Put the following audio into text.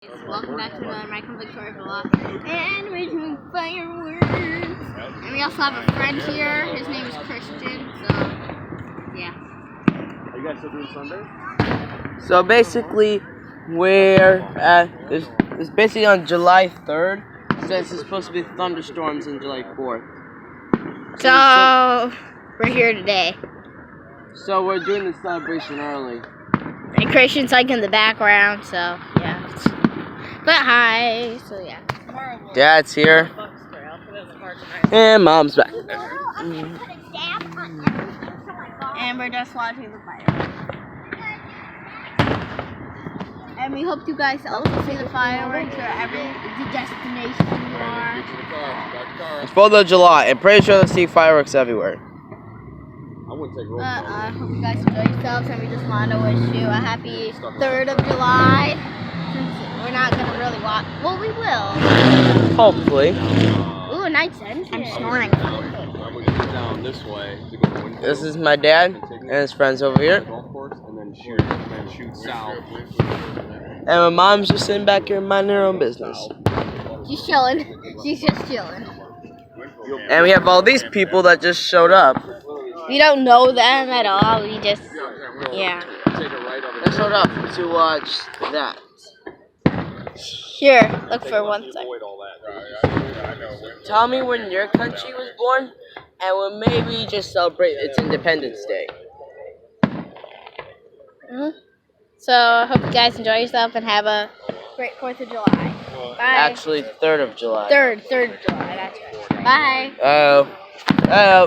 Welcome back to another Michael Victoria vlog. And we're doing fireworks. And we also have a friend here. His name is Christian. So, yeah. Are you guys still doing Sunday? So basically, we're at it's basically on July 3rd. Since it's supposed to be thunderstorms on July 4th. So we're here today. So we're doing the celebration early. And Christian's like in the background. So yeah. But hi. So yeah. Dad's here. And Mom's back. And we're just watching the fireworks. And we hope you guys also see the fireworks wherever the destination you are. It's 4th of July. I'm pretty sure they'll see fireworks everywhere. I hope you guys enjoy yourselves, and we just want to wish you a happy 3rd of July. Since we're not going to really watch. Well, we will. Hopefully. Ooh, a nice sunset. I'm snoring. This is my dad and his friends over here. And my mom's just sitting back here minding her own business. She's chilling. She's just chilling. And we have all these people that just showed up. We don't know them at all. We just, yeah. They showed up to watch that. Here, look for 1 second. Tell me when your country was born, and we'll maybe just celebrate its Independence Day. So, I hope you guys enjoy yourself and have a great 4th of July. Bye. Actually, 3rd of July. 3rd of July, that's right. Bye. Oh.